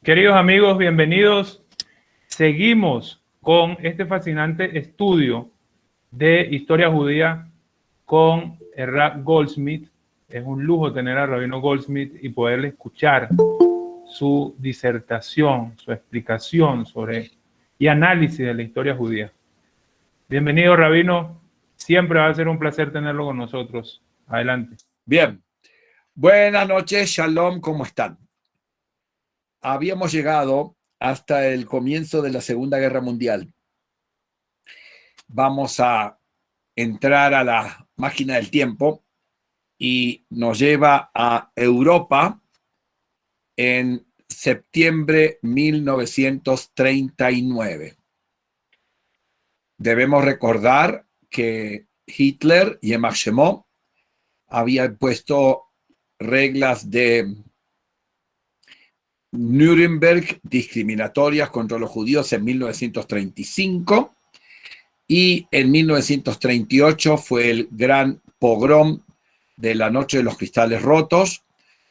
Queridos amigos, bienvenidos. Seguimos con este fascinante estudio de historia judía con el Rav Goldsmith. Es un lujo tener a Rabino Goldsmith y poderle escuchar su disertación, su explicación sobre y análisis de la historia judía. Bienvenido, Rabino. Siempre va a ser un placer tenerlo con nosotros. Adelante. Bien. Buenas noches, Shalom, ¿cómo están? Habíamos llegado hasta el comienzo de la Segunda Guerra Mundial. Vamos a entrar a la máquina del tiempo y nos lleva a Europa en septiembre 1939. Debemos recordar que Hitler y Iemak Shemó habían puesto reglas de Nuremberg discriminatorias contra los judíos en 1935 y en 1938 fue el gran pogrom de la Noche de los Cristales Rotos,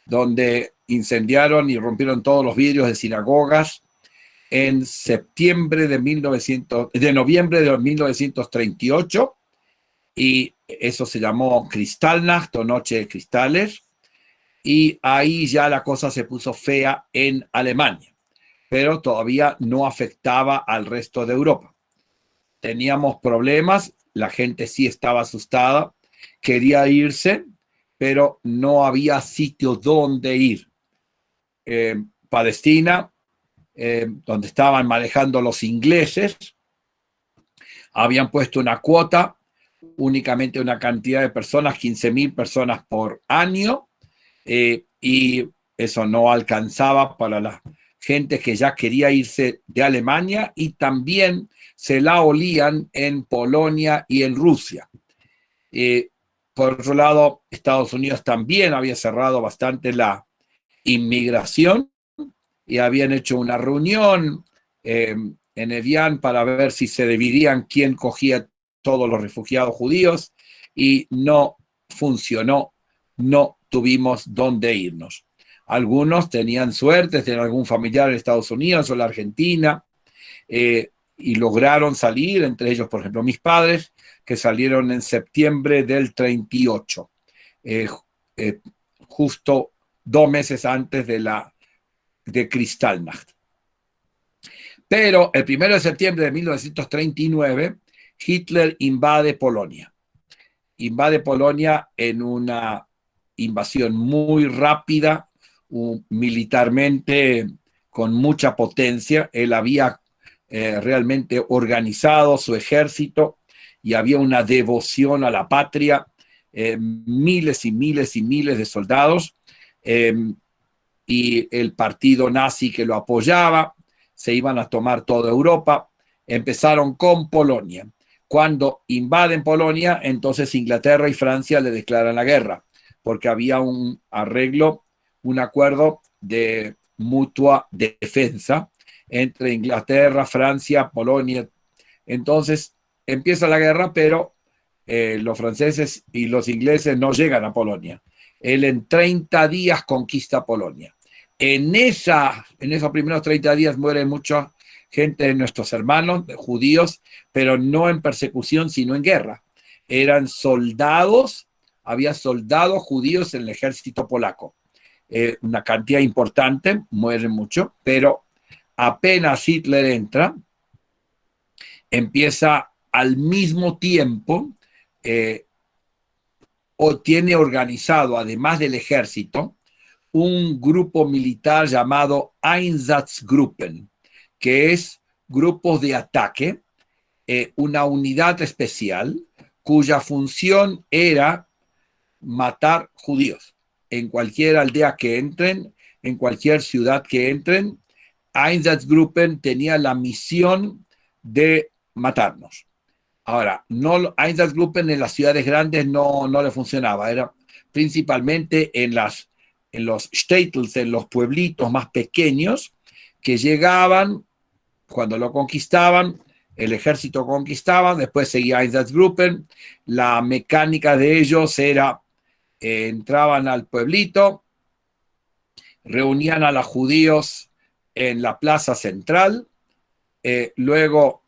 donde incendiaron y rompieron todos los vidrios de sinagogas en noviembre de 1938, y eso se llamó Kristallnacht o Noche de Cristales. Y ahí ya la cosa se puso fea en Alemania, pero todavía no afectaba al resto de Europa. Teníamos problemas, la gente sí estaba asustada, quería irse, pero no había sitio donde ir. Palestina, donde estaban manejando los ingleses, habían puesto una cuota, únicamente una cantidad de personas, 15.000 personas por año, y eso no alcanzaba para la gente que ya quería irse de Alemania, y también se la olían en Polonia y en Rusia. Por otro lado, Estados Unidos también había cerrado bastante la inmigración y habían hecho una reunión en Evian para ver si se dividían quién cogía todos los refugiados judíos, y no funcionó, no tuvimos dónde irnos. Algunos tenían suerte, tenían algún familiar en Estados Unidos o en la Argentina, y lograron salir, entre ellos, por ejemplo, mis padres, que salieron en septiembre del 38, justo 2 meses antes de Kristallnacht. Pero el 1 de septiembre de 1939, Hitler invade Polonia. Invade Polonia en una invasión muy rápida, militarmente con mucha potencia. Él había realmente organizado su ejército y había una devoción a la patria, miles y miles y miles de soldados, y el partido nazi que lo apoyaba. Se iban a tomar toda Europa. Empezaron con Polonia. Cuando invaden Polonia, entonces Inglaterra y Francia le declaran la guerra, porque había un arreglo, un acuerdo de mutua defensa entre Inglaterra, Francia, Polonia. Entonces empieza la guerra, pero los franceses y los ingleses no llegan a Polonia. Él en 30 días conquista Polonia. En esos primeros 30 días muere mucha gente de nuestros hermanos judíos, pero no en persecución, sino en guerra. Eran soldados, había soldados judíos en el ejército polaco. Una cantidad importante, mueren mucho, pero apenas Hitler entra, empieza al mismo tiempo, o tiene organizado, además del ejército, un grupo militar llamado Einsatzgruppen, que es grupos de ataque, una unidad especial cuya función era matar judíos. En cualquier aldea que entren, en cualquier ciudad que entren, Einsatzgruppen tenía la misión de matarnos. Ahora, Einsatzgruppen en las ciudades grandes no le funcionaba, era principalmente en los Städtels, en los pueblitos más pequeños, que llegaban, cuando lo conquistaban, el ejército conquistaba, después seguía Einsatzgruppen. La mecánica de ellos era, entraban al pueblito, reunían a los judíos en la plaza central, luego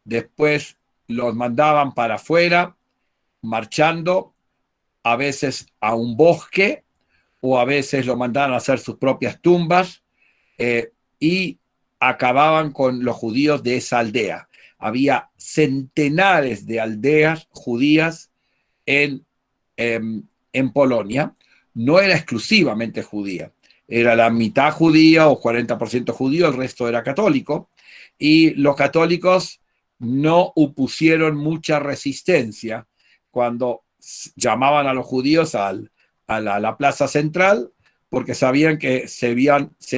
después los mandaban para afuera, marchando, a veces a un bosque, o a veces lo mandaban a hacer sus propias tumbas, y acababan con los judíos de esa aldea. Había centenares de aldeas judías en Polonia. No era exclusivamente judía, era la mitad judía o 40% judío, el resto era católico, y los católicos no opusieron mucha resistencia cuando llamaban a los judíos a la plaza central, porque sabían que se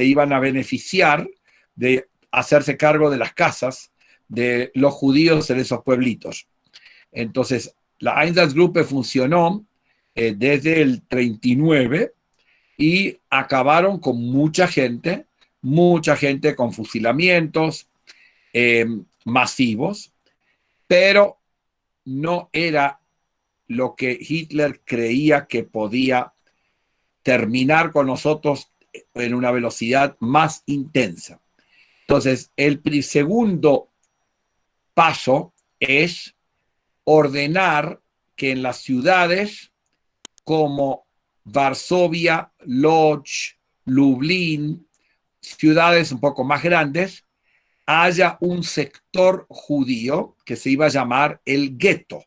iban a beneficiar de hacerse cargo de las casas de los judíos en esos pueblitos. Entonces, la Einsatzgruppe funcionó desde el 39 y acabaron con mucha gente con fusilamientos masivos, pero no era lo que Hitler creía que podía terminar con nosotros en una velocidad más intensa. Entonces, el segundo paso es ordenar que en las ciudades como Varsovia, Łódź, Lublin, ciudades un poco más grandes, haya un sector judío que se iba a llamar el gueto.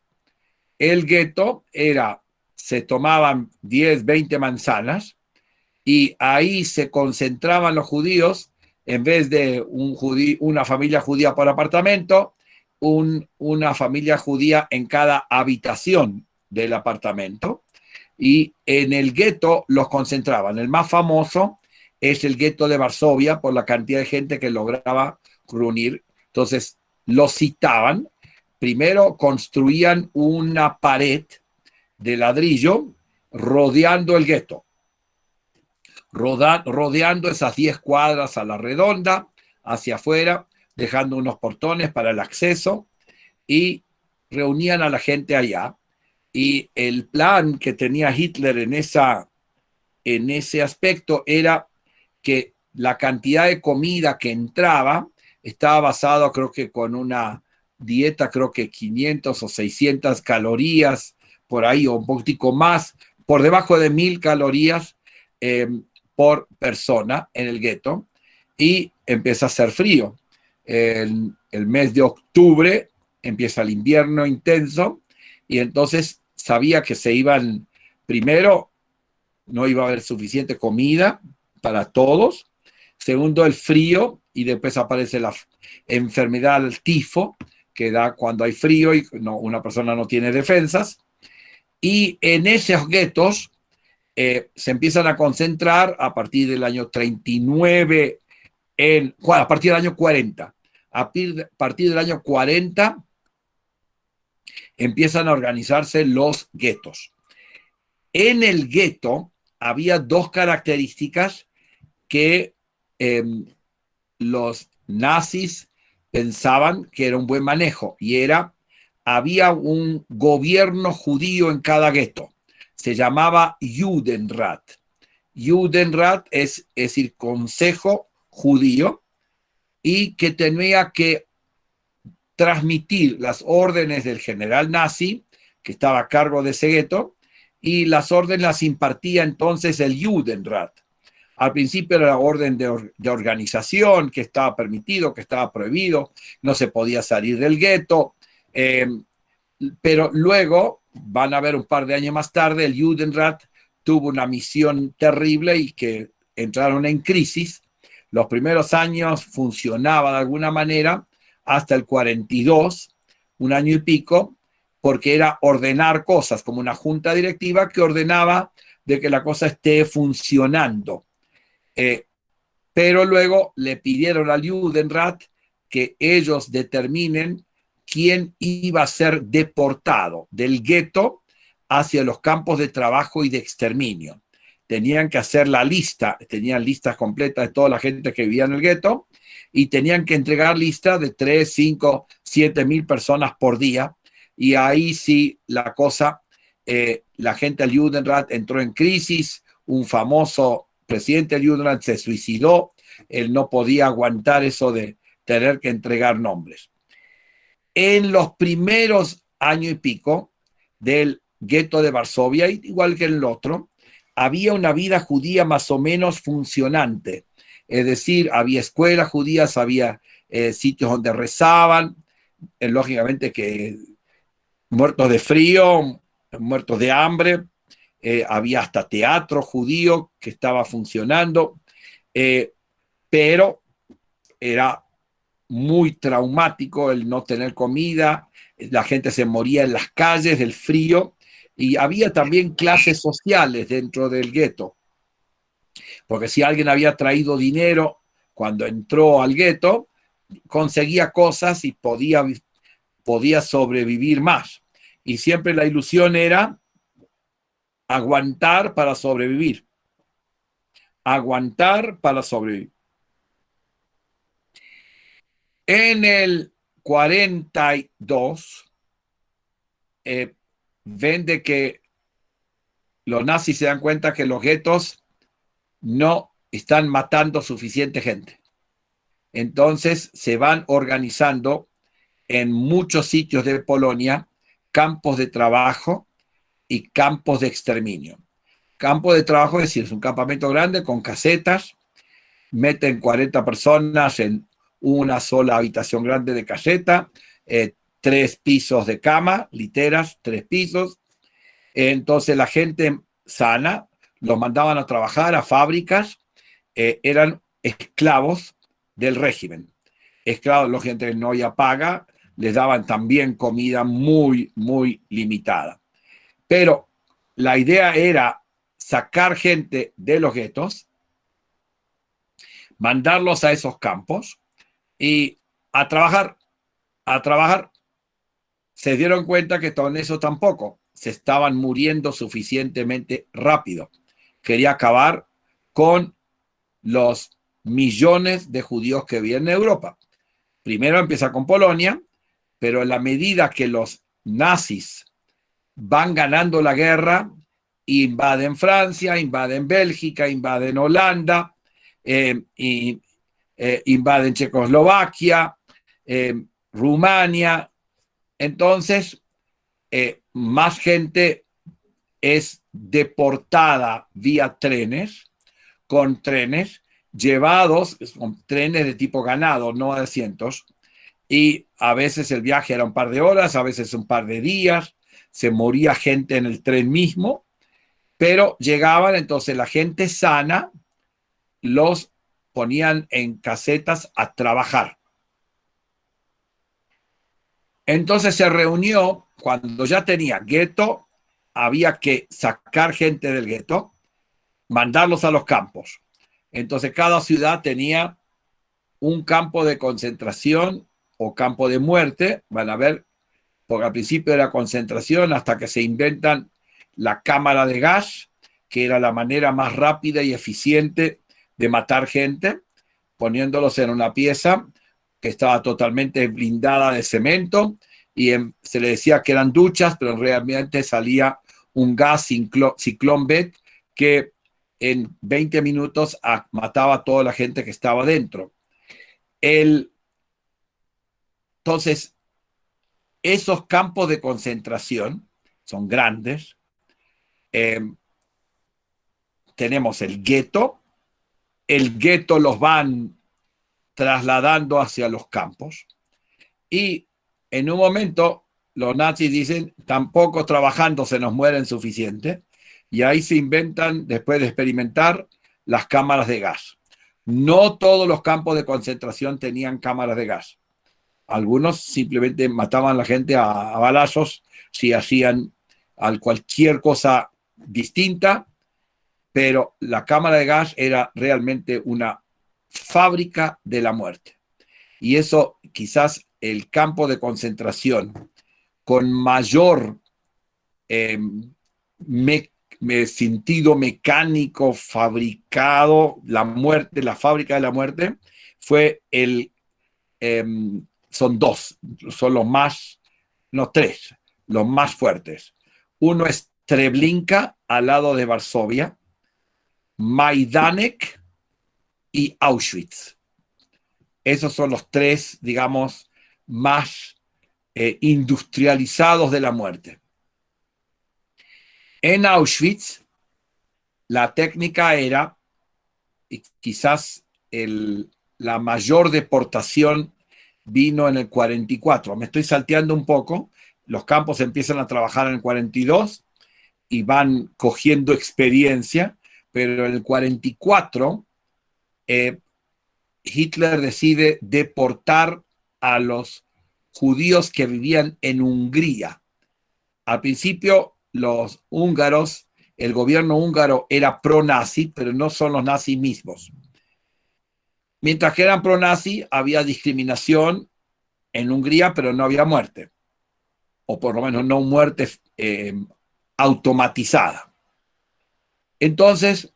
El gueto se tomaban 10, 20 manzanas y ahí se concentraban los judíos, en vez de una familia judía por apartamento, una familia judía en cada habitación del apartamento, y en el gueto los concentraban. El más famoso es el gueto de Varsovia por la cantidad de gente que lograba reunir. Entonces los citaban. Primero construían una pared de ladrillo rodeando el gueto, rodeando esas 10 cuadras a la redonda, hacia afuera, dejando unos portones para el acceso, y reunían a la gente allá. Y el plan que tenía Hitler en ese aspecto era que la cantidad de comida que entraba estaba basado, creo que con una dieta, creo que 500 o 600 calorías por ahí, o un poquitico más, por debajo de 1000 calorías por persona en el gueto, y empieza a hacer frío. El mes de octubre empieza el invierno intenso, y entonces sabía que primero, no iba a haber suficiente comida para todos. Segundo, el frío, y después aparece la enfermedad del tifo, que da cuando hay frío y una persona no tiene defensas. Y en esos guetos se empiezan a concentrar a partir del año 39, a partir del año 40. A partir del año 40 empiezan a organizarse los guetos. En el gueto había dos características que los nazis pensaban que era un buen manejo, y había un gobierno judío en cada gueto. Se llamaba Judenrat. Judenrat es decir, consejo judío, y que tenía que transmitir las órdenes del general nazi, que estaba a cargo de ese gueto, y las órdenes las impartía entonces el Judenrat. Al principio era la orden de organización, que estaba permitido, que estaba prohibido, no se podía salir del gueto, pero luego, van a ver un par de años más tarde, el Judenrat tuvo una misión terrible y que entraron en crisis. Los primeros años funcionaba de alguna manera, hasta el 42, un año y pico, porque era ordenar cosas, como una junta directiva que ordenaba de que la cosa esté funcionando. Pero luego le pidieron al Judenrat que ellos determinen quién iba a ser deportado del gueto hacia los campos de trabajo y de exterminio. Tenían que hacer la lista, tenían listas completas de toda la gente que vivía en el gueto, y tenían que entregar listas de 3, 5, 7 mil personas por día. Y ahí sí la cosa, la gente del Judenrat entró en crisis. Un famoso presidente del Judenrat se suicidó él no podía aguantar eso de tener que entregar nombres. En los primeros año y pico del gueto de Varsovia, igual que en el otro, había una vida judía más o menos funcionante. Es decir, había escuelas judías, había sitios donde rezaban, lógicamente que muertos de frío, muertos de hambre, había hasta teatro judío que estaba funcionando, pero era muy traumático el no tener comida, la gente se moría en las calles del frío, y había también clases sociales dentro del gueto, porque si alguien había traído dinero cuando entró al gueto, conseguía cosas y podía sobrevivir más. Y siempre la ilusión era aguantar para sobrevivir. Aguantar para sobrevivir. En el 42, ven de que los nazis se dan cuenta que los guetos no están matando suficiente gente. Entonces se van organizando en muchos sitios de Polonia campos de trabajo y campos de exterminio. Campo de trabajo, es decir, es un campamento grande con casetas, meten 40 personas en una sola habitación grande de caseta, 3 pisos de cama, literas, 3 pisos. Entonces la gente sana los mandaban a trabajar a fábricas, eran esclavos del régimen. Esclavos, la gente no había paga, les daban también comida muy, muy limitada. Pero la idea era sacar gente de los guetos, mandarlos a esos campos y a trabajar. Se dieron cuenta que con eso tampoco se estaban muriendo suficientemente rápido. Quería acabar con los millones de judíos que viven en Europa. Primero empieza con Polonia, pero en la medida que los nazis van ganando la guerra, invaden Francia, invaden Bélgica, invaden Holanda, invaden Checoslovaquia, Rumania. Entonces, más gente es deportada vía trenes, con trenes llevados, con trenes de tipo ganado, no asientos, y a veces el viaje era un par de horas, a veces un par de días, se moría gente en el tren mismo, pero llegaban, entonces la gente sana los ponían en casetas a trabajar. Entonces se reunió, cuando ya tenía gueto, había que sacar gente del gueto, mandarlos a los campos. Entonces cada ciudad tenía un campo de concentración o campo de muerte, van a ver, porque al principio era concentración hasta que se inventan la cámara de gas, que era la manera más rápida y eficiente de matar gente, poniéndolos en una pieza que estaba totalmente blindada de cemento, y se le decía que eran duchas, pero realmente salía un gas ciclón B que en 20 minutos mataba a toda la gente que estaba dentro. Entonces, esos campos de concentración son grandes. Tenemos el gueto los van trasladando hacia los campos, y en un momento los nazis dicen, tampoco trabajando se nos mueren suficiente, y ahí se inventan, después de experimentar, las cámaras de gas. No todos los campos de concentración tenían cámaras de gas. Algunos simplemente mataban a la gente a balazos si hacían cualquier cosa distinta, pero la cámara de gas era realmente una fábrica de la muerte. Y eso, quizás el campo de concentración con mayor sentido mecánico fabricado, la muerte, la fábrica de la muerte, fue son 2, son los más, no 3, los más fuertes. Uno es Treblinka, al lado de Varsovia, Majdanek y Auschwitz. Esos son los tres, digamos, más industrializados de la muerte. En Auschwitz, la técnica era, y quizás la mayor deportación vino en el 44. Me estoy salteando un poco. Los campos empiezan a trabajar en el 42 y van cogiendo experiencia, pero en el 44 Hitler decide deportar a los judíos que vivían en Hungría. Al principio, los húngaros, el gobierno húngaro era pro-nazi, pero no son los nazis mismos. Mientras que eran pro-nazi, había discriminación en Hungría, pero no había muerte. O por lo menos no muerte automatizada. Entonces,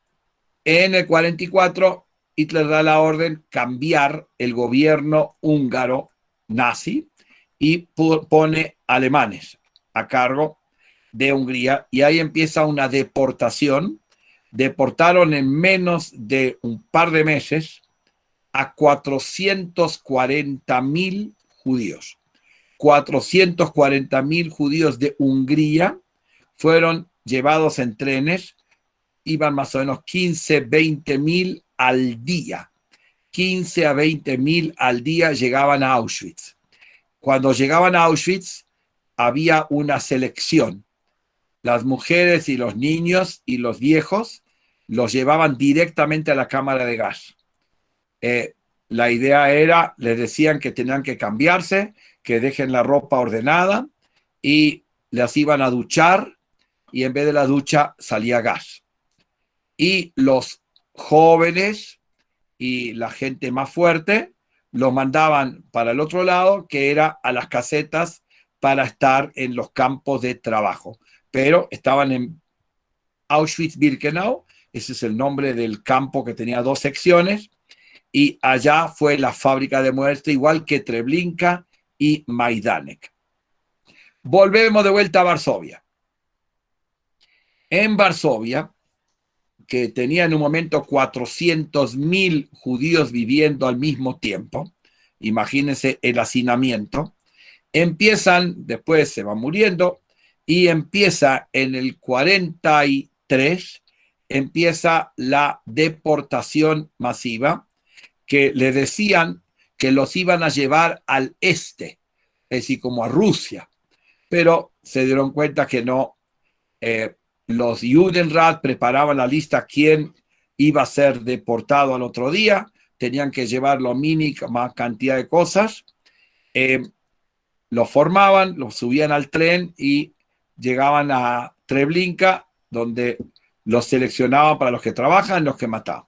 en el 44, Hitler da la orden cambiar el gobierno húngaro nazi y pone alemanes a cargo de Hungría, y ahí empieza una deportación. Deportaron en menos de un par de meses a 440.000 judíos. 440.000 judíos de Hungría fueron llevados en trenes, iban más o menos 15, 20.000 al día. 15 a 20.000 al día llegaban a Auschwitz. Cuando llegaban a Auschwitz había una selección. Las mujeres y los niños y los viejos los llevaban directamente a la cámara de gas. La idea era, les decían que tenían que cambiarse, que dejen la ropa ordenada, y las iban a duchar, y en vez de la ducha salía gas. Y los jóvenes y la gente más fuerte los mandaban para el otro lado, que era a las casetas para estar en los campos de trabajo. Pero estaban en Auschwitz-Birkenau, ese es el nombre del campo que tenía 2 secciones, y allá fue la fábrica de muerte, igual que Treblinka y Majdanek. Volvemos de vuelta a Varsovia. En Varsovia, que tenía en un momento 400.000 judíos viviendo al mismo tiempo, imagínense el hacinamiento, después se van muriendo, y empieza en el 43, empieza la deportación masiva, que le decían que los iban a llevar al este, es decir, como a Rusia, pero se dieron cuenta que no. Los Judenrat preparaban la lista quién iba a ser deportado al otro día, tenían que llevar la mínima cantidad de cosas, los formaban, los subían al tren y llegaban a Treblinka, donde los seleccionaban para los que trabajan, los que mataban.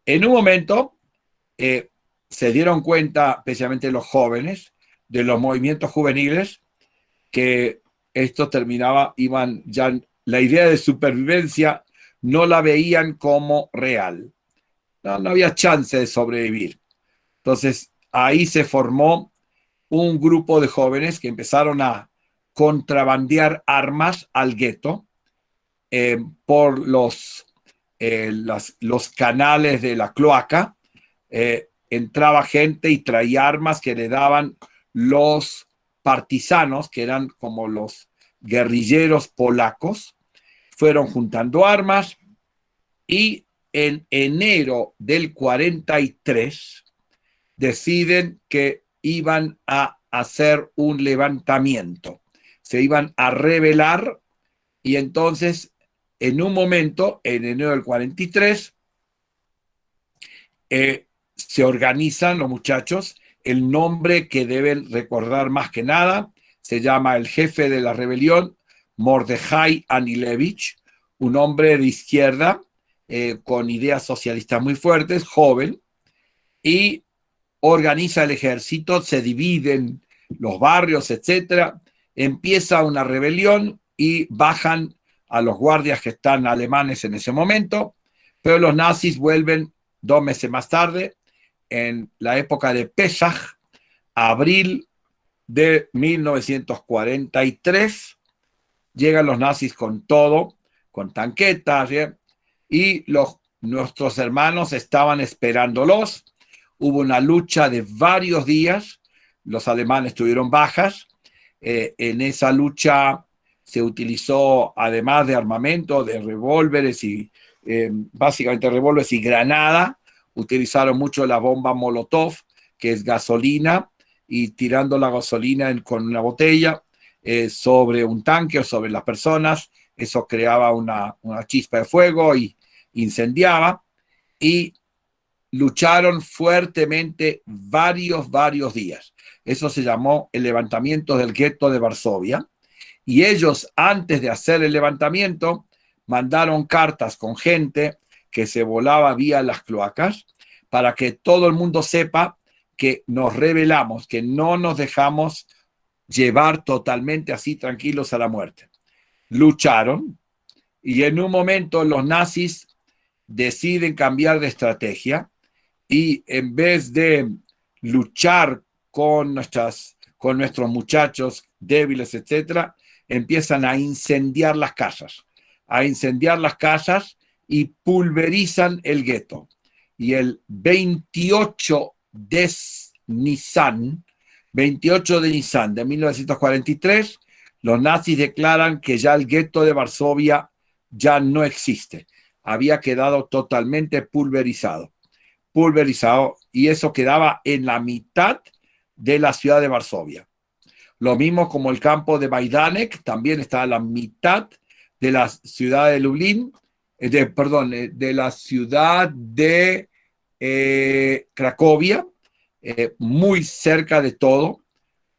En un momento se dieron cuenta, especialmente los jóvenes, de los movimientos juveniles, que esto terminaba, la idea de supervivencia no la veían como real. No había chance de sobrevivir. Entonces, ahí se formó un grupo de jóvenes que empezaron a contrabandear armas al gueto por los canales de la cloaca. Entraba gente y traía armas que le daban los partisanos, que eran como los guerrilleros polacos. Fueron juntando armas, y en enero del 43 deciden que iban a hacer un levantamiento, se iban a rebelar, y entonces en un momento, en enero del 43, se organizan los muchachos. El nombre que deben recordar más que nada se llama el jefe de la rebelión, Mordechai Anilevich, un hombre de izquierda con ideas socialistas muy fuertes, joven, y organiza el ejército, se dividen los barrios, etc. Empieza una rebelión y bajan a los guardias que están alemanes en ese momento, pero los nazis vuelven 2 meses más tarde, en la época de Pesach, abril de 1943, llegan los nazis con todo, con tanquetas, y los nuestros hermanos estaban esperándolos. Hubo una lucha de varios días. Los alemanes tuvieron bajas. En esa lucha se utilizó, además de armamento, de revólveres y básicamente revólveres y granada, utilizaron mucho la bomba Molotov, que es gasolina, y tirando la gasolina con una botella sobre un tanque o sobre las personas. Eso creaba una chispa de fuego y incendiaba. Y lucharon fuertemente varios días. Eso se llamó el levantamiento del gueto de Varsovia. Y ellos, antes de hacer el levantamiento, mandaron cartas con gente que se volaba vía las cloacas para que todo el mundo sepa que nos rebelamos, que no nos dejamos llevar totalmente así tranquilos a la muerte. Lucharon y en un momento los nazis deciden cambiar de estrategia y en vez de luchar con nuestros muchachos débiles, etcétera, empiezan a incendiar las casas y pulverizan el gueto. Y el 28 de Nisan de 1943, los nazis declaran que ya el gueto de Varsovia ya no existe. Había quedado totalmente pulverizado, y eso quedaba en la mitad de la ciudad de Varsovia. Lo mismo como el campo de Majdanek, también está a la mitad de la ciudad de Lublin, de la ciudad de Cracovia, muy cerca de todo.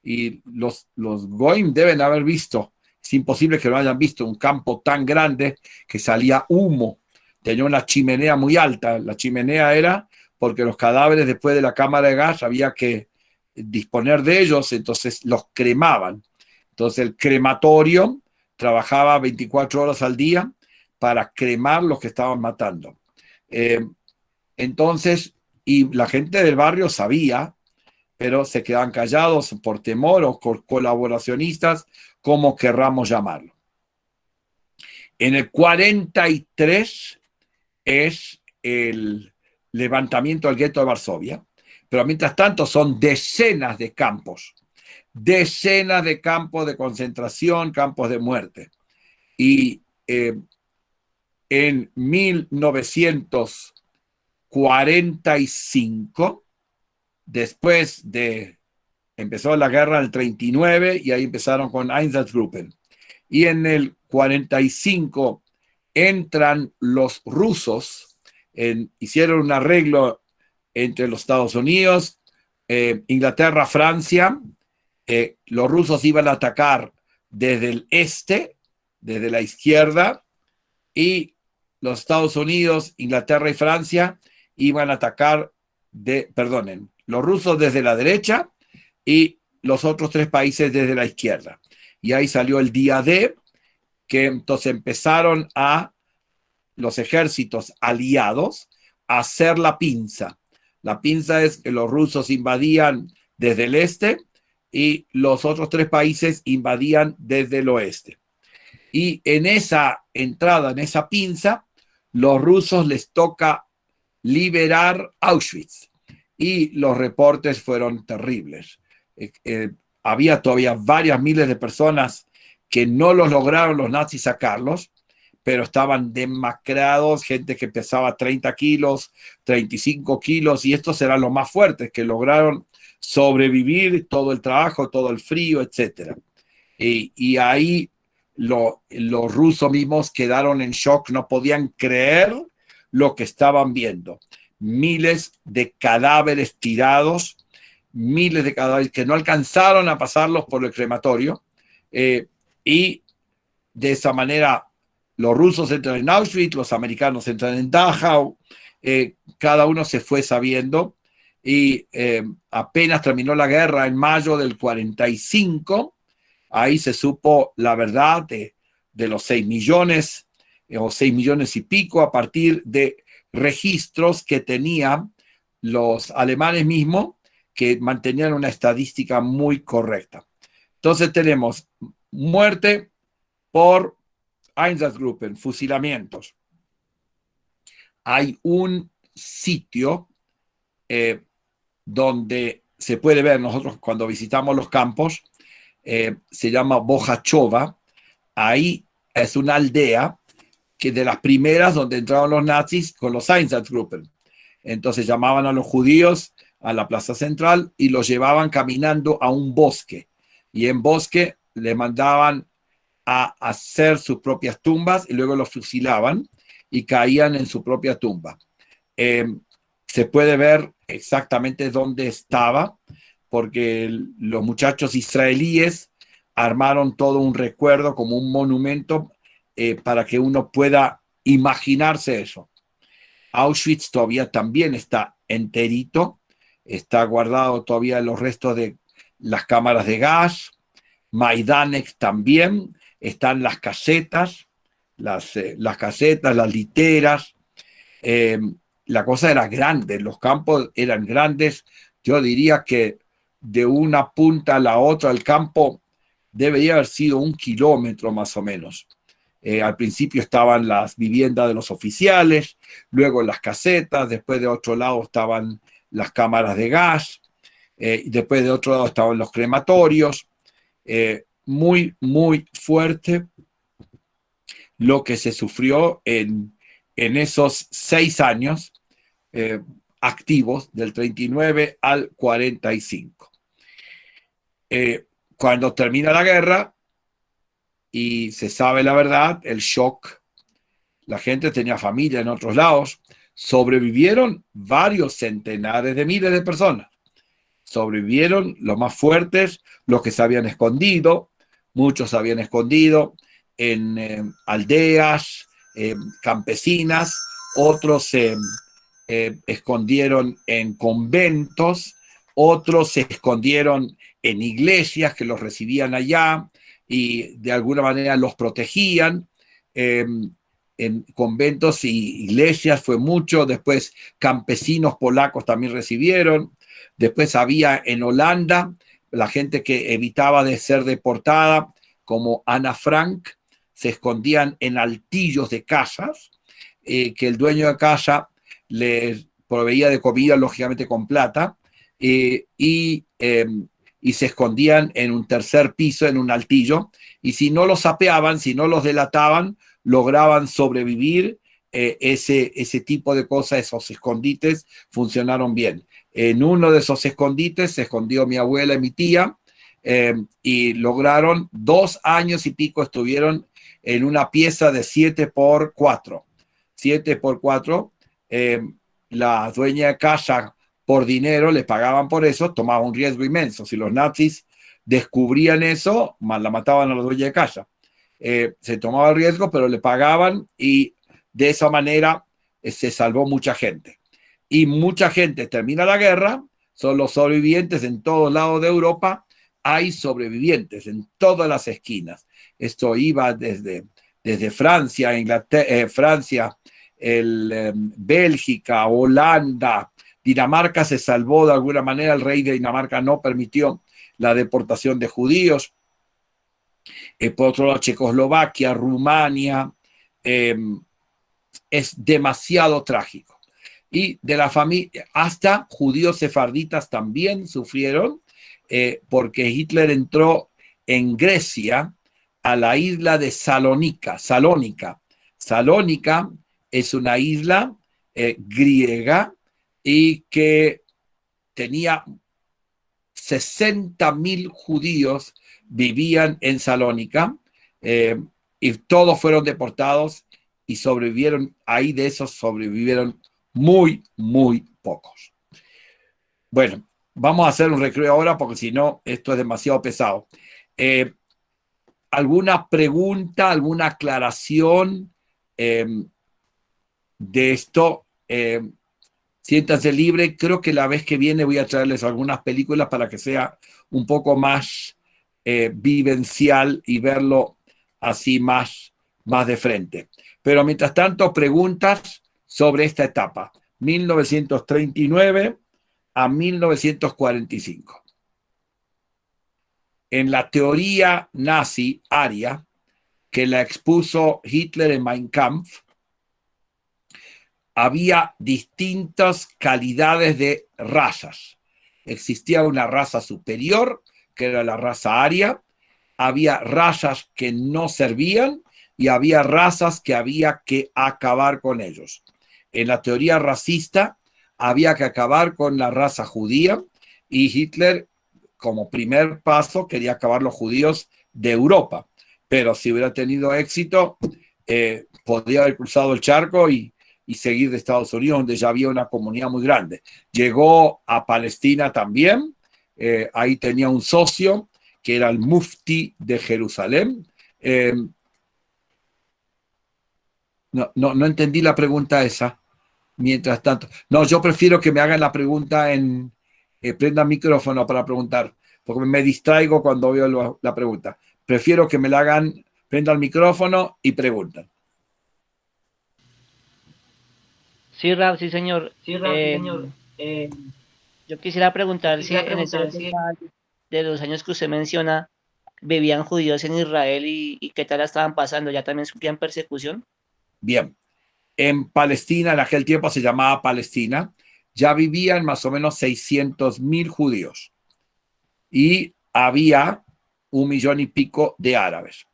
Y los Goim deben haber visto, es imposible que no hayan visto, un campo tan grande que salía humo. Tenía una chimenea muy alta. La chimenea era porque los cadáveres después de la cámara de gas había que disponer de ellos, entonces los cremaban. Entonces el crematorio trabajaba 24 horas al día para cremar los que estaban matando. Entonces, y la gente del barrio sabía, pero se quedaban callados por temor o por colaboracionistas, como querramos llamarlo. En el 43 es el levantamiento del gueto de Varsovia, pero mientras tanto son decenas de campos de concentración, campos de muerte. Y en 1945, después de empezó la guerra en el 39 y ahí empezaron con Einsatzgruppen. Y en el 45 entran los rusos, hicieron un arreglo entre los Estados Unidos, Inglaterra, Francia. Los rusos iban a atacar desde el este, desde la izquierda, y los Estados Unidos, Inglaterra y Francia iban a atacar los rusos desde la derecha y los otros tres países desde la izquierda. Y ahí salió el día D, que entonces empezaron los ejércitos aliados a hacer la pinza. La pinza es que los rusos invadían desde el este y los otros tres países invadían desde el oeste. Y en esa entrada, en esa pinza, los rusos les toca liberar Auschwitz. Y los reportes fueron terribles. Había todavía varias miles de personas que no los lograron los nazis sacarlos, pero estaban demacrados, gente que pesaba 30 kilos, 35 kilos, y estos eran los más fuertes, que lograron sobrevivir todo el trabajo, todo el frío, etc. Y ahí los rusos mismos quedaron en shock, no podían creer lo que estaban viendo. Miles de cadáveres tirados, miles de cadáveres que no alcanzaron a pasarlos por el crematorio, y de esa manera los rusos entran en Auschwitz, los americanos entran en Dachau, cada uno se fue sabiendo, y apenas terminó la guerra en mayo del 45, ahí se supo la verdad de los 6 millones o 6 millones y pico a partir de registros que tenían los alemanes mismos, que mantenían una estadística muy correcta. Entonces tenemos muerte por Einsatzgruppen, fusilamientos. hay un sitio donde se puede ver, nosotros cuando visitamos los campos, se llama Bohachova. Ahí es una aldea que de las primeras donde entraron los nazis con los Einsatzgruppen. Entonces llamaban a los judíos a la plaza central y los llevaban caminando a un bosque. Y en bosque le mandaban a hacer sus propias tumbas y luego los fusilaban y caían en su propia tumba. Se puede ver exactamente dónde estaba, porque los muchachos israelíes armaron todo un recuerdo como un monumento para que uno pueda imaginarse eso. Auschwitz todavía también está enterito, está guardado todavía los restos de las cámaras de gas. Majdanek también, están las casetas, las casetas, las literas. La cosa era grande, los campos eran grandes. Yo diría que de una punta a la otra el campo debería haber sido 1 kilómetro más o menos. Al principio estaban las viviendas de los oficiales, luego las casetas, después de otro lado estaban las cámaras de gas, y después de otro lado estaban los crematorios. Muy, muy fuerte lo que se sufrió en esos 6 años activos, del 39 al 45. Cuando termina la guerra y se sabe la verdad, el shock, la gente tenía familia en otros lados, sobrevivieron varios centenares de miles de personas. Sobrevivieron los más fuertes, los que se habían escondido, muchos se habían escondido en aldeas campesinas, otros se escondieron en conventos, otros se escondieron en iglesias que los recibían allá y de alguna manera los protegían. En conventos y iglesias fue mucho, después campesinos polacos también recibieron. Después había en Holanda la gente que evitaba de ser deportada, como Ana Frank, se escondían en altillos de casas, que el dueño de casa les proveía de comida, lógicamente con plata, y se escondían en un tercer piso, en un altillo, y si no los sapeaban, si no los delataban, lograban sobrevivir. Ese tipo de cosas, esos escondites funcionaron bien. En uno de esos escondites se escondió mi abuela y mi tía, y lograron 2 años y pico, estuvieron en una pieza de 7x4. 7x4, la dueña de casa por dinero, le pagaban por eso, tomaba un riesgo inmenso. Si los nazis descubrían eso, la mataban a la dueña de casa. Se tomaba el riesgo, pero le pagaban y de esa manera se salvó mucha gente. Y mucha gente termina la guerra, son los sobrevivientes en todos lados de Europa, hay sobrevivientes en todas las esquinas. Esto iba desde Francia, Inglaterra, Francia, Bélgica, Holanda, Dinamarca se salvó de alguna manera, el rey de Dinamarca no permitió la deportación de judíos. Por otro lado, Checoslovaquia, Rumania, es demasiado trágico. Y de la familia, hasta judíos sefarditas también sufrieron, porque Hitler entró en Grecia a la isla de Salónica. Salónica es una isla griega y que tenía 60.000 judíos vivían en Salónica, y todos fueron deportados y sobrevivieron. Ahí de esos sobrevivieron muy, muy pocos. Bueno, vamos a hacer un recreo ahora porque si no, esto es demasiado pesado. ¿Alguna pregunta, alguna aclaración de esto? Siéntanse libre. Creo que la vez que viene voy a traerles algunas películas para que sea un poco más vivencial y verlo así más de frente. Pero mientras tanto, preguntas sobre esta etapa, 1939 a 1945. En la teoría nazi aria, que la expuso Hitler en Mein Kampf, había distintas calidades de razas. Existía una raza superior, que era la raza aria, había razas que no servían y había razas que había que acabar con ellos. En la teoría racista había que acabar con la raza judía y Hitler, como primer paso, quería acabar los judíos de Europa. Pero si hubiera tenido éxito, podría haber cruzado el charco y seguir de Estados Unidos, donde ya había una comunidad muy grande. Llegó a Palestina también, ahí tenía un socio que era el mufti de Jerusalén. No entendí la pregunta esa. Mientras tanto, no, yo prefiero que me hagan la pregunta en, prenda micrófono para preguntar, porque me distraigo cuando veo la pregunta. Prefiero que me la hagan, prenda el micrófono y pregunten. Sí, Rab, sí, señor. Yo quisiera preguntar si en esa época de los años que usted menciona, vivían judíos en Israel y qué tal la estaban pasando, ¿ya también sufrían persecución? Bien, en Palestina, en aquel tiempo se llamaba Palestina, ya vivían más o menos 600.000 judíos y había 1,000,000 y pico de árabes.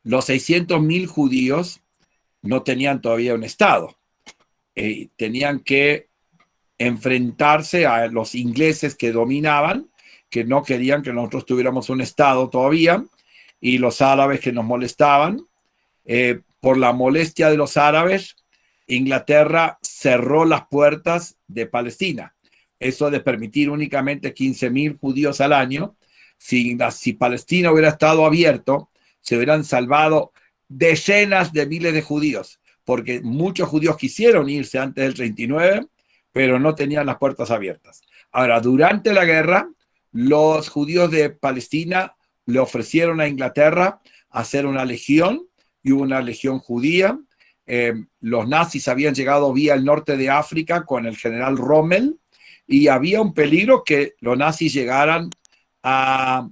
Los 600.000 judíos no tenían todavía un Estado. Tenían que enfrentarse a los ingleses que dominaban, que no querían que nosotros tuviéramos un Estado todavía, y los árabes que nos molestaban. Por la molestia de los árabes, Inglaterra cerró las puertas de Palestina. Eso de permitir únicamente 15.000 judíos al año. Si Palestina hubiera estado abierto, se hubieran salvado decenas de miles de judíos, porque muchos judíos quisieron irse antes del 39, pero no tenían las puertas abiertas. Ahora, durante la guerra, los judíos de Palestina le ofrecieron a Inglaterra hacer una legión, y hubo una legión judía. Los nazis habían llegado vía el norte de África con el general Rommel, y había un peligro que los nazis llegaran a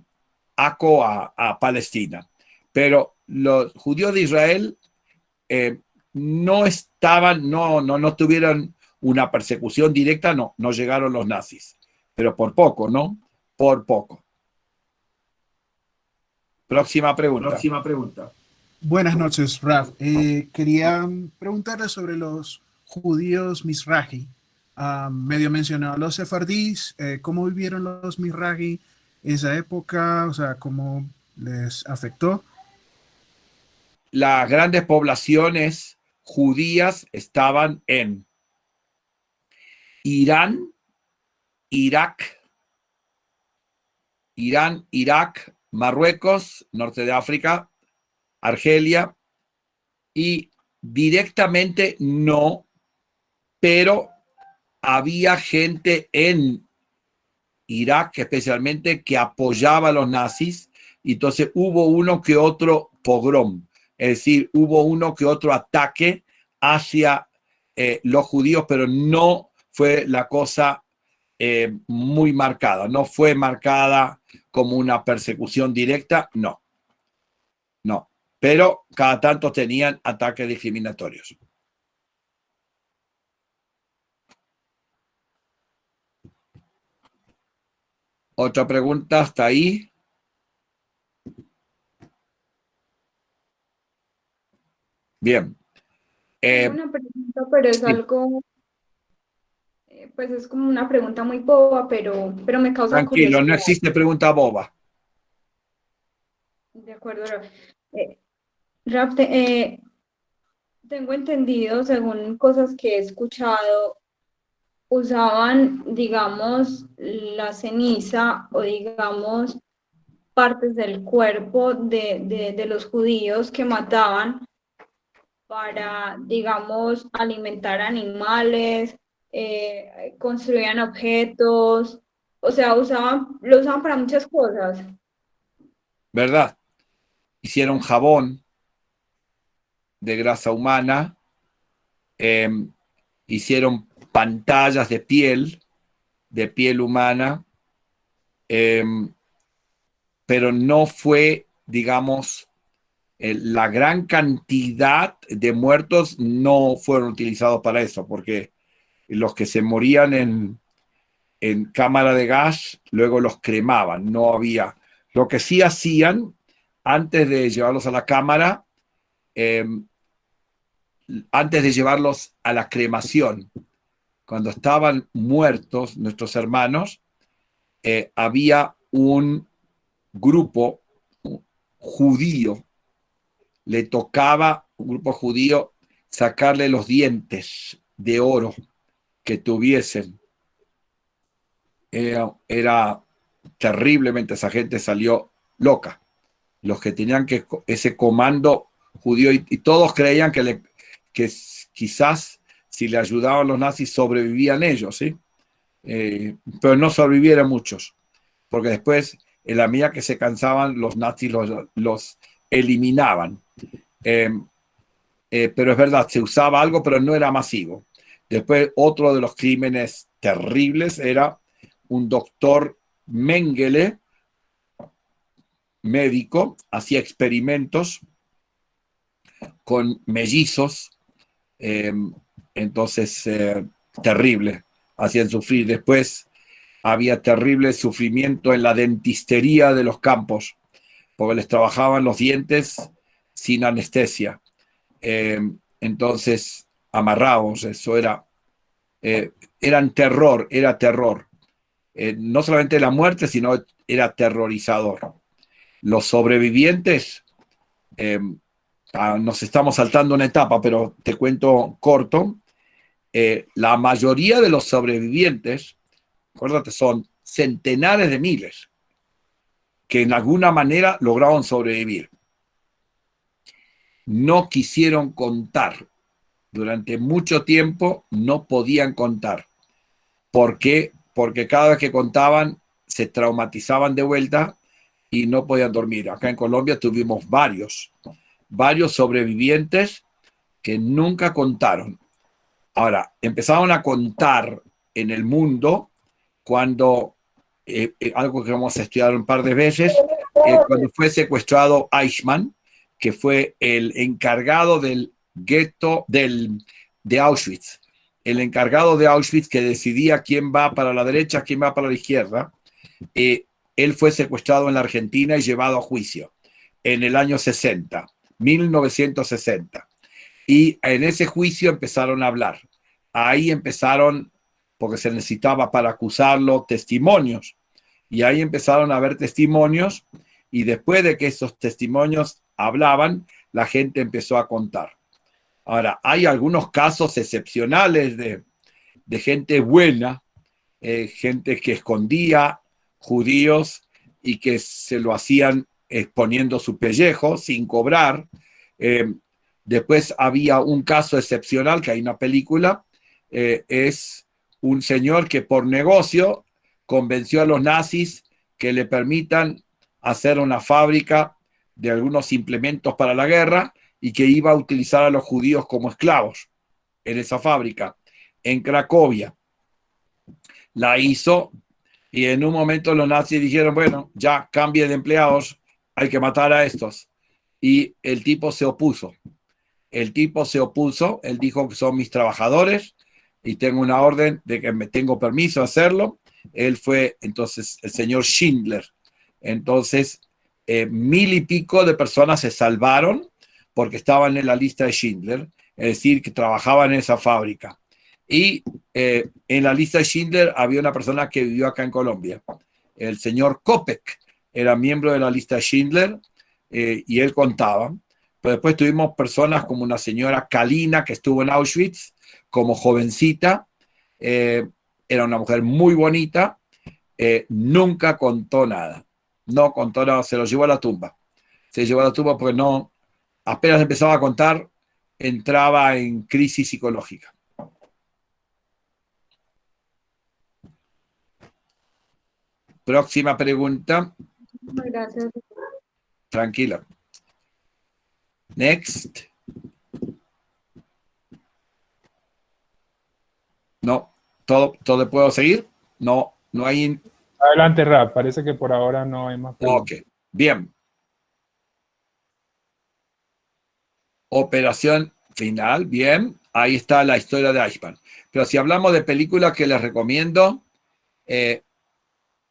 Palestina. Pero los judíos de Israel no tuvieron una persecución directa, no llegaron los nazis, pero por poco, ¿no? Por poco. Próxima pregunta. Buenas noches, Raf. Quería preguntarle sobre los judíos Mizrahi. Medio mencionó a los sefardíes, cómo vivieron los Mizrahi esa época, o sea, cómo les afectó. Las grandes poblaciones judías estaban en Irán, Irak, Marruecos, norte de África, Argelia, y directamente no, pero había gente en Irak especialmente que apoyaba a los nazis, y entonces hubo uno que otro pogrom, es decir, hubo uno que otro ataque hacia los judíos, pero no fue la cosa muy marcada, no fue marcada como una persecución directa, no, pero cada tanto tenían ataques discriminatorios. Otra pregunta hasta ahí. Bien. Una pregunta, pero es sí. algo, pues es como una pregunta muy boba, pero me causa Tranquilo, curiosidad. no existe pregunta boba. De acuerdo, Raf. Raf, tengo entendido, según cosas que he escuchado, usaban, digamos, la ceniza o, digamos, partes del cuerpo de los judíos que mataban para, digamos, alimentar animales, construían objetos, o sea, lo usaban para muchas cosas. ¿Verdad? Hicieron jabón de grasa humana, hicieron pantallas de piel humana, pero no fue, digamos, La gran cantidad de muertos no fueron utilizados para eso, porque los que se morían en cámara de gas, luego los cremaban, no había. Lo que sí hacían, antes de llevarlos a la cámara, antes de llevarlos a la cremación, cuando estaban muertos nuestros hermanos, había un grupo judío, le tocaba un grupo judío sacarle los dientes de oro que tuviesen. Era terriblemente, esa gente salió loca. Los que tenían ese comando judío, y todos creían que quizás si le ayudaban los nazis sobrevivían ellos, ¿sí? Pero no sobrevivieron muchos, porque después, en la medida que se cansaban, los nazis los eliminaban. Pero es verdad, se usaba algo, pero no era masivo. Después, otro de los crímenes terribles era un doctor Mengele, médico, hacía experimentos con mellizos, entonces terrible, hacían sufrir. Después había terrible sufrimiento en la dentistería de los campos, porque les trabajaban los dientes sin anestesia. Entonces, amarrados, eso era terror, era terror. No solamente la muerte, sino era aterrorizador. Los sobrevivientes, nos estamos saltando una etapa, pero te cuento corto. La mayoría de los sobrevivientes, acuérdate, son centenares de miles que en alguna manera lograron sobrevivir. No quisieron contar. Durante mucho tiempo no podían contar. ¿Por qué? Porque cada vez que contaban se traumatizaban de vuelta y no podían dormir. Acá en Colombia tuvimos varios sobrevivientes que nunca contaron. Ahora, empezaron a contar en el mundo cuando, algo que vamos a estudiar un par de veces, cuando fue secuestrado Eichmann, que fue el encargado del gueto de Auschwitz, el encargado de Auschwitz que decidía quién va para la derecha, quién va para la izquierda. Él fue secuestrado en la Argentina y llevado a juicio en el año 1960. Y en ese juicio empezaron a hablar. Ahí empezaron, porque se necesitaba para acusarlo, testimonios. Y ahí empezaron a haber testimonios, y después de que esos testimonios hablaban, la gente empezó a contar. Ahora, hay algunos casos excepcionales de gente buena, gente que escondía judíos y que se lo hacían exponiendo su pellejo sin cobrar. Después había un caso excepcional, que hay una película, es un señor que por negocio convenció a los nazis que le permitan hacer una fábrica de algunos implementos para la guerra y que iba a utilizar a los judíos como esclavos en esa fábrica, en Cracovia. La hizo, y en un momento los nazis dijeron, bueno, ya cambie de empleados, hay que matar a estos. Y el tipo se opuso. Él dijo que son mis trabajadores y tengo una orden de que me tengo permiso de hacerlo. Él fue entonces el señor Schindler. Entonces, 1000 y pico de personas se salvaron porque estaban en la lista de Schindler, es decir, que trabajaban en esa fábrica. Y en la lista de Schindler había una persona que vivió acá en Colombia. El señor Kopek era miembro de la lista de Schindler, y él contaba. Pero después tuvimos personas como una señora Kalina, que estuvo en Auschwitz como jovencita. Era una mujer muy bonita. Nunca contó nada. No contó nada, se lo llevó a la tumba. Se llevó a la tumba porque no, apenas empezaba a contar, entraba en crisis psicológica. Próxima pregunta. Gracias. Tranquila. Next. No, todo puedo seguir. No hay. Adelante, Raf. Parece que por ahora no hay más preguntas. Ok, bien. Operación Final, bien. Ahí está la historia de Eichmann. Pero si hablamos de películas que les recomiendo,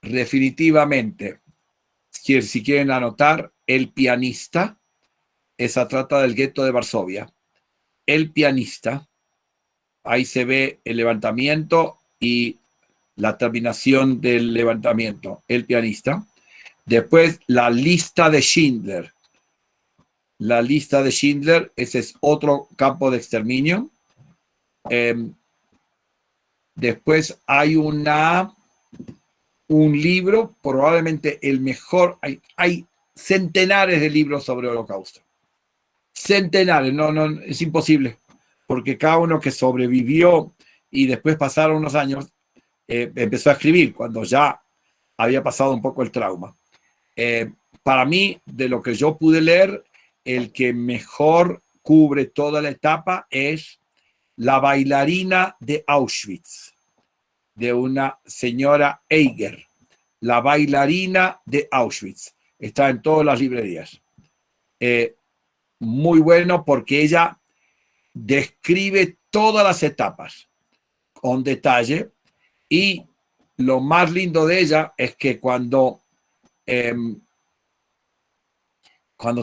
definitivamente, si quieren anotar, El pianista, esa trata del gueto de Varsovia. El pianista, ahí se ve el levantamiento y la terminación del levantamiento. El pianista. Después, La lista de Schindler. La lista de Schindler, ese es otro campo de exterminio. Después hay un libro, probablemente el mejor, hay centenares de libros sobre el Holocausto. Centenares, no, es imposible, porque cada uno que sobrevivió y después pasaron unos años, empezó a escribir cuando ya había pasado un poco el trauma. Para mí, de lo que yo pude leer, el que mejor cubre toda la etapa es La bailarina de Auschwitz, de una señora Eiger. La bailarina de Auschwitz. Está en todas las librerías. Muy bueno porque ella describe todas las etapas con detalle, y lo más lindo de ella es que cuando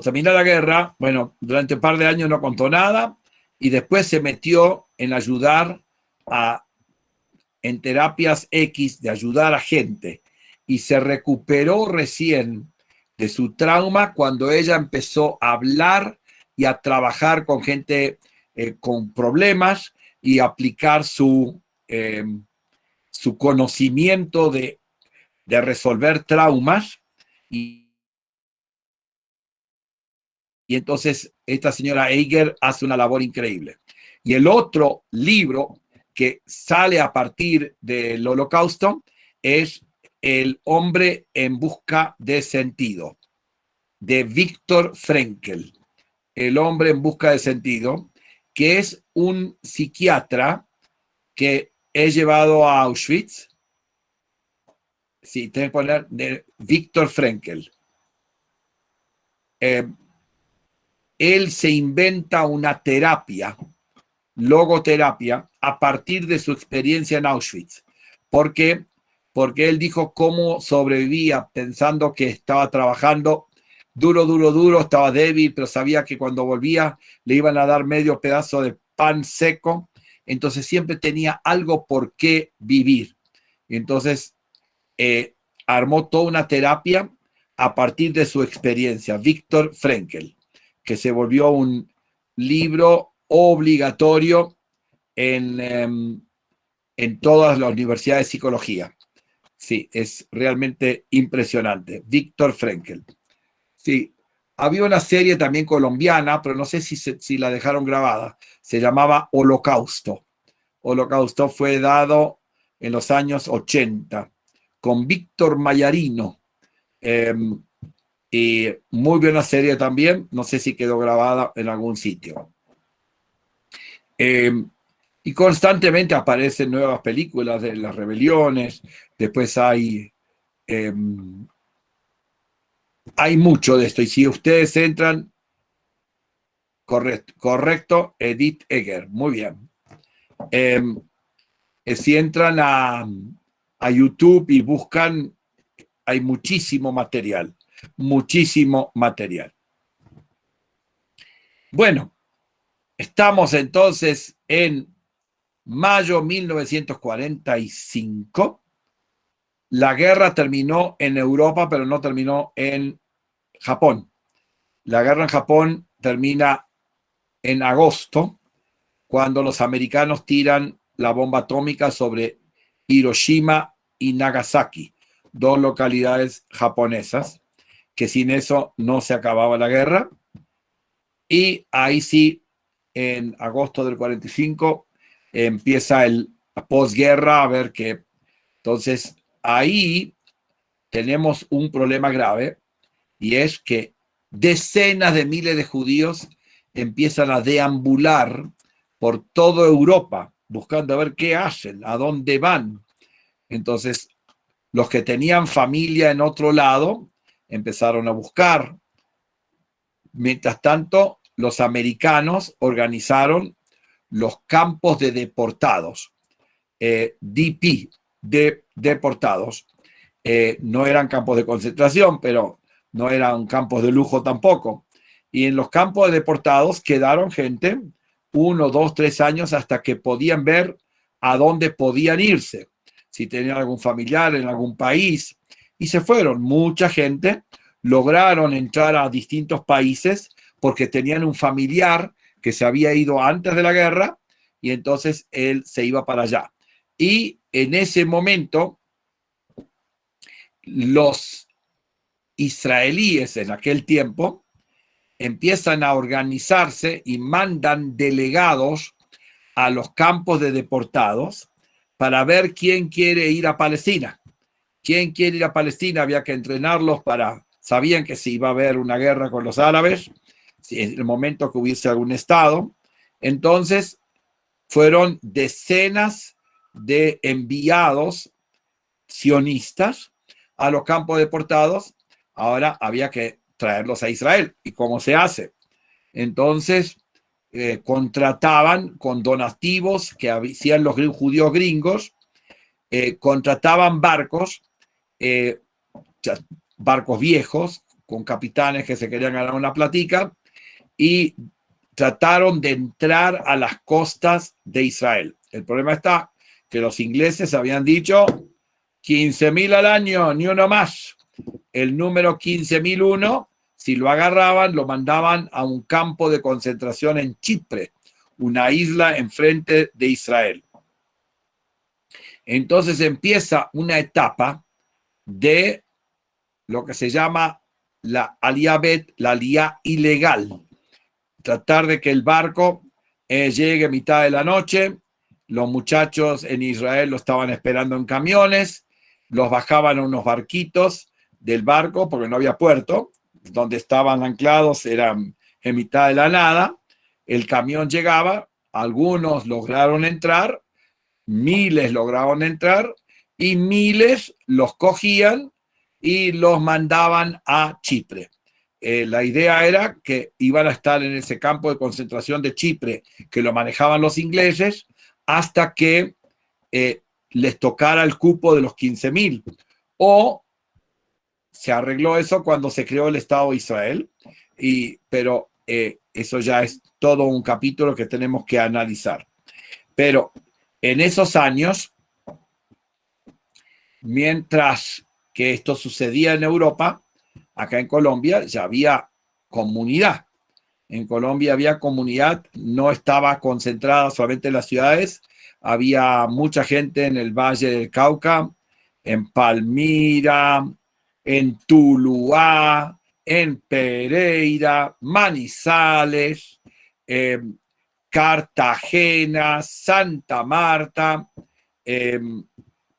termina la guerra, bueno, durante un par de años no contó nada y después se metió en ayudar en terapias X, de ayudar a gente, y se recuperó recién de su trauma cuando ella empezó a hablar y a trabajar con gente con problemas y aplicar su conocimiento de resolver traumas. Y entonces esta señora Eiger hace una labor increíble. Y el otro libro que sale a partir del Holocausto es El hombre en busca de sentido, de Viktor Frankl. El hombre en busca de sentido, que es un psiquiatra que es llevado a Auschwitz. Sí, tengo que poner de Viktor Frankl. Él se inventa una terapia, logoterapia, a partir de su experiencia en Auschwitz. ¿Por qué? Porque él dijo cómo sobrevivía pensando que estaba trabajando duro, estaba débil, pero sabía que cuando volvía le iban a dar medio pedazo de pan seco. Entonces siempre tenía algo por qué vivir. Entonces armó toda una terapia a partir de su experiencia, Viktor Frankl, que se volvió un libro obligatorio en todas las universidades de psicología. Sí, es realmente impresionante. Viktor Frankl. Sí, había una serie también colombiana, pero no sé si la dejaron grabada. Se llamaba Holocausto. Holocausto fue dado en los años 80 con Víctor Mayarino. Y muy buena serie también. No sé si quedó grabada en algún sitio. Y constantemente aparecen nuevas películas de las rebeliones. Después hay mucho de esto. Y si ustedes entran, correcto, Edith Eger, muy bien. Si entran a YouTube y buscan, hay muchísimo material. Muchísimo material. Bueno, estamos entonces en mayo 1945. La guerra terminó en Europa, pero no terminó en Japón. La guerra en Japón termina en agosto, cuando los americanos tiran la bomba atómica sobre Hiroshima y Nagasaki, dos localidades japonesas, que sin eso no se acababa la guerra. Y ahí sí, en agosto del 45, empieza la posguerra, a ver qué. Entonces, ahí tenemos un problema grave, y es que decenas de miles de judíos empiezan a deambular por toda Europa, buscando a ver qué hacen, a dónde van. Entonces, los que tenían familia en otro lado empezaron a buscar. Mientras tanto, los americanos organizaron los campos de deportados, DP, deportados. No eran campos de concentración, pero no eran campos de lujo tampoco. Y en los campos de deportados quedaron gente 1, 2, 3 años hasta que podían ver a dónde podían irse, si tenían algún familiar en algún país. Y se fueron. Mucha gente lograron entrar a distintos países porque tenían un familiar que se había ido antes de la guerra y entonces él se iba para allá. Y en ese momento, los israelíes en aquel tiempo empiezan a organizarse y mandan delegados a los campos de deportados para ver quién quiere ir a Palestina. ¿Quién quiere ir a Palestina? Había que entrenarlos sabían que se iba a haber una guerra con los árabes, en el momento que hubiese algún estado. Entonces, fueron decenas de enviados sionistas a los campos deportados. Ahora había que traerlos a Israel. ¿Y cómo se hace? Entonces, contrataban con donativos que hacían los judíos gringos, contrataban barcos viejos, con capitanes que se querían ganar una platica, y trataron de entrar a las costas de Israel. El problema está que los ingleses habían dicho 15.000 al año, ni uno más. El número 15.001, si lo agarraban, lo mandaban a un campo de concentración en Chipre, una isla enfrente de Israel. Entonces empieza una etapa de lo que se llama la aliyá ilegal. Tratar de que el barco llegue a mitad de la noche. Los muchachos en Israel lo estaban esperando en camiones, los bajaban a unos barquitos del barco porque no había puerto, donde estaban anclados eran en mitad de la nada. El camión llegaba, algunos lograron entrar, miles lograron entrar y miles los cogían y los mandaban a Chipre. La idea era que iban a estar en ese campo de concentración de Chipre, que lo manejaban los ingleses, hasta que les tocara el cupo de los 15.000. O se arregló eso cuando se creó el Estado de Israel, pero eso ya es todo un capítulo que tenemos que analizar. Pero en esos años, mientras que esto sucedía en Europa, acá en Colombia ya había comunidad. En Colombia había comunidad, no estaba concentrada solamente en las ciudades, había mucha gente en el Valle del Cauca, en Palmira, en Tuluá, en Pereira, Manizales, Cartagena, Santa Marta,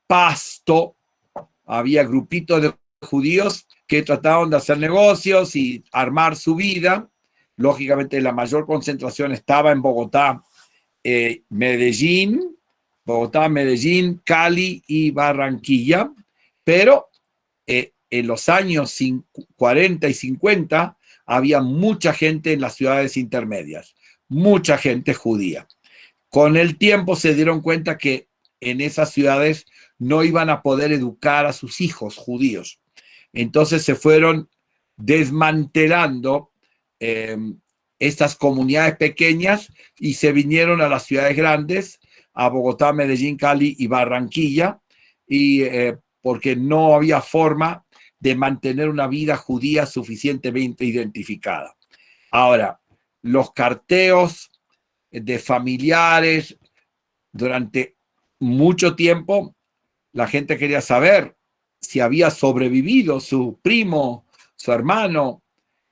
Pasto. Había grupitos de judíos que trataban de hacer negocios y armar su vida. Lógicamente, la mayor concentración estaba en Bogotá, Medellín, Cali y Barranquilla, pero en los años 40 y 50 había mucha gente en las ciudades intermedias, mucha gente judía. Con el tiempo se dieron cuenta que en esas ciudades no iban a poder educar a sus hijos judíos. Entonces se fueron desmantelando estas comunidades pequeñas y se vinieron a las ciudades grandes, a Bogotá, Medellín, Cali y Barranquilla, porque no había forma de mantener una vida judía suficientemente identificada. Ahora, los carteos de familiares, durante mucho tiempo, la gente quería saber si había sobrevivido su primo, su hermano.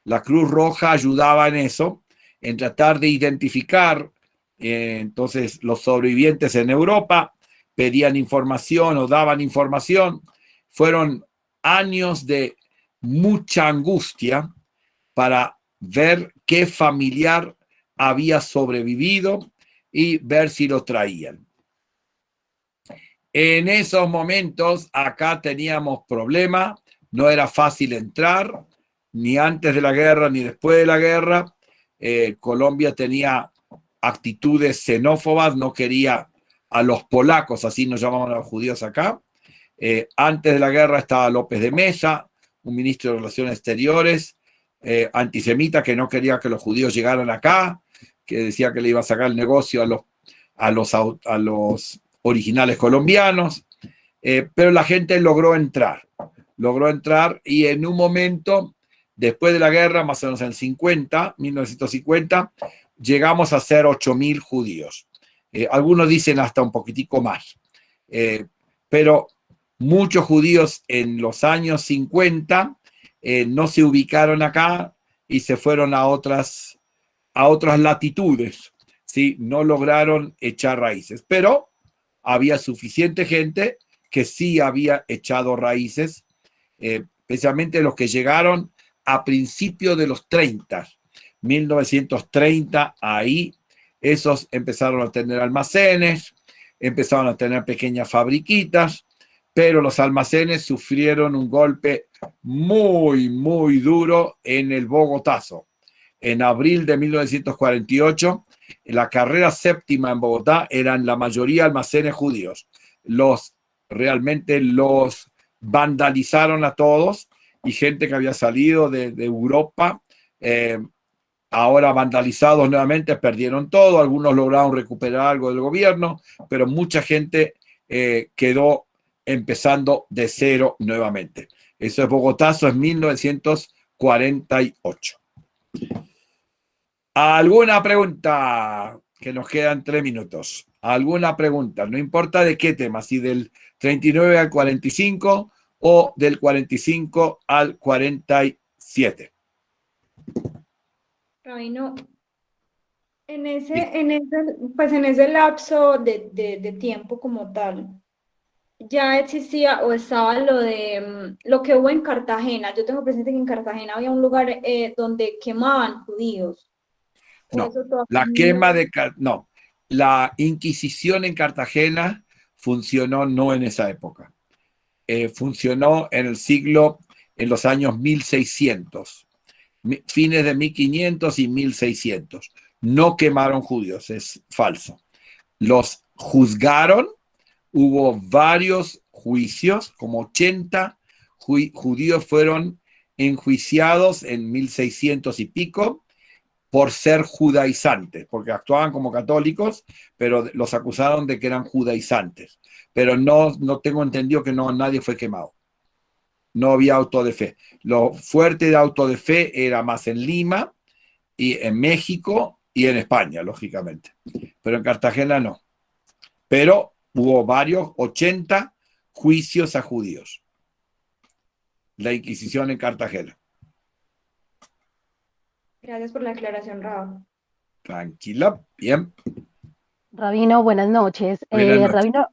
La Cruz Roja ayudaba en eso, en tratar de identificar. Entonces, los sobrevivientes en Europa pedían información o daban información. Fueron años de mucha angustia para ver qué familiar había sobrevivido y ver si lo traían. En esos momentos, acá teníamos problema, no era fácil entrar, ni antes de la guerra ni después de la guerra. Colombia tenía actitudes xenófobas, no quería a los polacos, así nos llamaban a los judíos acá. Antes de la guerra estaba López de Mesa, un ministro de Relaciones Exteriores, antisemita, que no quería que los judíos llegaran acá, que decía que le iba a sacar el negocio a los originales colombianos, pero la gente logró entrar y en un momento, después de la guerra, más o menos en 1950, llegamos a ser 8.000 judíos. Algunos dicen hasta un poquitico más, pero muchos judíos en los años 50 no se ubicaron acá y se fueron a otras latitudes, ¿sí? No lograron echar raíces, pero había suficiente gente que sí había echado raíces, especialmente los que llegaron a principios de los 30, 1930, ahí esos empezaron a tener almacenes, empezaron a tener pequeñas fabriquitas, pero los almacenes sufrieron un golpe muy, muy duro en el Bogotazo. En abril de 1948, la carrera séptima en Bogotá eran la mayoría almacenes judíos. Realmente los vandalizaron a todos y gente que había salido de Europa, ahora vandalizados nuevamente, perdieron todo. Algunos lograron recuperar algo del gobierno, pero mucha gente quedó empezando de cero nuevamente. Eso es Bogotazo, es 1948. ¿Alguna pregunta? Que nos quedan 3 minutos. ¿Alguna pregunta? No importa de qué tema, si del 39 al 45 o del 45 al 47. Rabino, pues en ese lapso de tiempo como tal, ya existía o estaba lo que hubo en Cartagena. Yo tengo presente que en Cartagena había un lugar donde quemaban judíos. No, la Inquisición en Cartagena funcionó no en esa época. Funcionó en los años 1600, fines de 1500 y 1600. No quemaron judíos, es falso. Los juzgaron, hubo varios juicios, como 80 judíos fueron enjuiciados en 1600 y pico por ser judaizantes, porque actuaban como católicos, pero los acusaron de que eran judaizantes. Pero no tengo entendido que nadie fue quemado. No había auto de fe. Lo fuerte de auto de fe era más en Lima y en México y en España, lógicamente. Pero en Cartagena no. Pero hubo 80 juicios a judíos. La Inquisición en Cartagena. Gracias por la aclaración, Rab. Tranquila, bien. Rabino, buenas noches. Buenas noches. Rabino,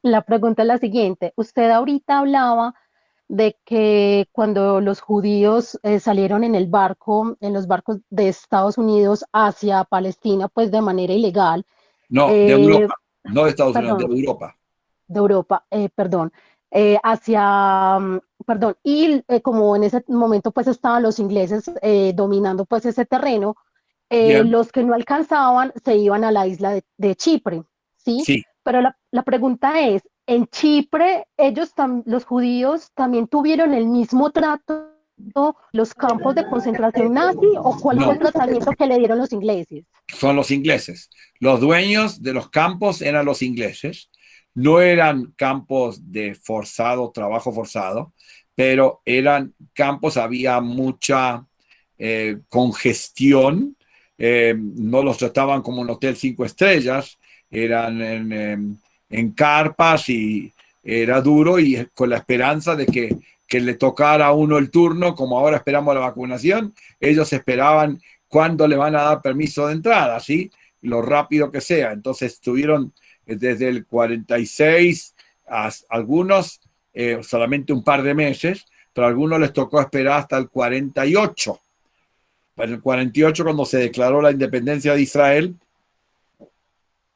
la pregunta es la siguiente. Usted ahorita hablaba de que cuando los judíos salieron en los barcos de Estados Unidos hacia Palestina, pues de manera ilegal. No, de Europa, no de Estados Unidos, de Europa. De Europa, perdón. Y como en ese momento pues estaban los ingleses dominando pues ese terreno, los que no alcanzaban se iban a la isla de Chipre, ¿sí? Sí. Pero la pregunta es, ¿en Chipre los judíos también tuvieron el mismo trato, los campos de concentración nazi, o cuál fue el tratamiento que le dieron los ingleses? Son los ingleses. Los dueños de los campos eran los ingleses. No eran campos de trabajo forzado, pero eran campos, había mucha congestión. No los trataban como un hotel 5 estrellas, eran en carpas y era duro, y con la esperanza de que le tocara a uno el turno, como ahora esperamos la vacunación, ellos esperaban cuándo le van a dar permiso de entrada, ¿sí? Lo rápido que sea. Entonces estuvieron desde el 46 a algunos solamente un par de meses, pero a algunos les tocó esperar hasta el 48. En el 48, cuando se declaró la independencia de Israel,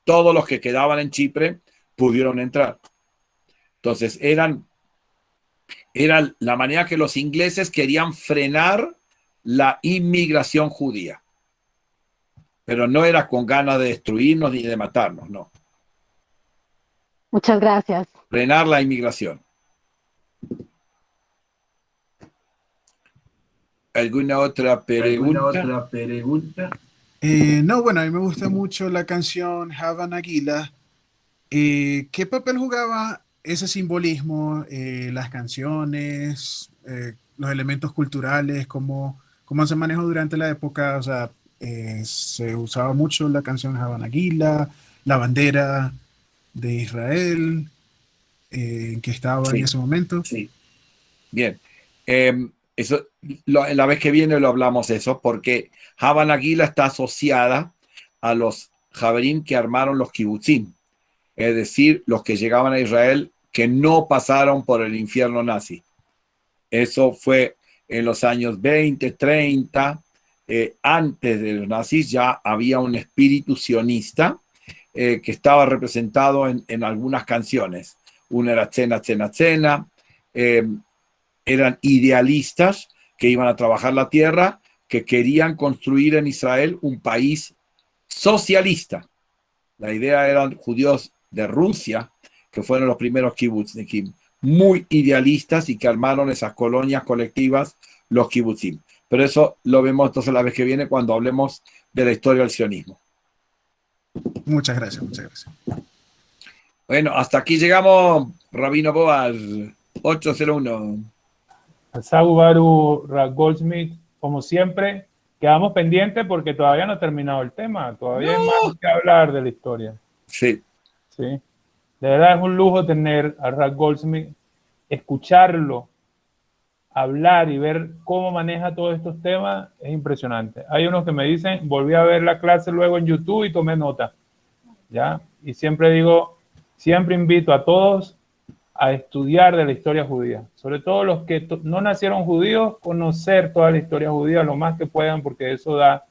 todos los que quedaban en Chipre pudieron entrar. Entonces, era la manera que los ingleses querían frenar la inmigración judía. pero no era con ganas de destruirnos ni de matarnos, no. Muchas gracias. Frenar la inmigración. ¿Alguna otra pregunta? No, bueno, a mí me gusta mucho la canción Hava Nagila. ¿Qué papel jugaba ese simbolismo, las canciones, los elementos culturales, cómo se manejó durante la época? O sea, se usaba mucho la canción Hava Nagila, la bandera de Israel, en que estaba en Sí. ese momento. Sí. Bien. Eso, la vez que viene lo hablamos eso, porque Hava Nagila está asociada a los Javerim que armaron los kibutzim, es decir, los que llegaban a Israel que no pasaron por el infierno nazi. Eso fue en los años 20, 30, antes de los nazis ya había un espíritu sionista que estaba representado en algunas canciones. Una era Tzena, Tzena, Tzena. Eran idealistas que iban a trabajar la tierra, que querían construir en Israel un país socialista. La idea eran judíos de Rusia, que fueron los primeros kibbutzikim, muy idealistas y que armaron esas colonias colectivas, los kibbutzim. Pero eso lo vemos entonces la vez que viene cuando hablemos de la historia del sionismo. Muchas gracias, muchas gracias. Bueno, hasta aquí llegamos, Rabino Boaz, 801. Sagu Baru Rav Goldsmith, como siempre, quedamos pendientes porque todavía no ha terminado el tema, todavía hay más que hablar de la historia. Sí. ¿Sí? De verdad es un lujo tener a Rav Goldsmith, escucharlo, hablar y ver cómo maneja todos estos temas, es impresionante. Hay unos que me dicen, volví a ver la clase luego en YouTube y tomé nota, ¿ya? Y siempre digo, siempre invito a todos a estudiar de la historia judía, sobre todo los que no nacieron judíos, conocer toda la historia judía lo más que puedan, porque eso da...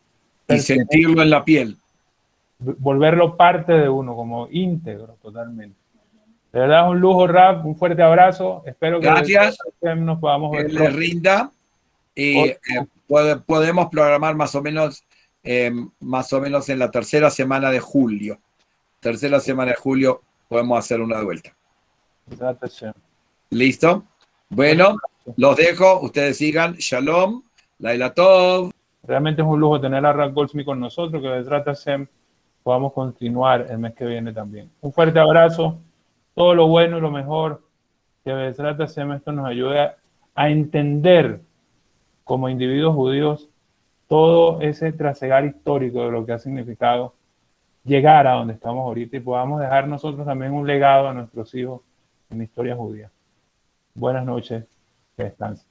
Y sentirlo en la piel. Volverlo parte de uno, como íntegro totalmente. De verdad es un lujo, Rav, un fuerte abrazo. Espero que gracias, nos podamos ver. Que les rinda. Y podemos programar más o menos en la tercera semana de julio. Tercera semana de julio podemos hacer una de vuelta. ¿Listo? Bueno, los dejo. Ustedes sigan. Shalom. Laila Tov. Realmente es un lujo tener a Rav Goldsmith con nosotros, que Bezrat Hashem podamos continuar el mes que viene también. Un fuerte abrazo. Todo lo bueno y lo mejor. Que Bezrat Hashem esto nos ayude a entender como individuos judíos todo ese trasegar histórico de lo que ha significado llegar a donde estamos ahorita y podamos dejar nosotros también un legado a nuestros hijos en la historia judía. Buenas noches, que descansen.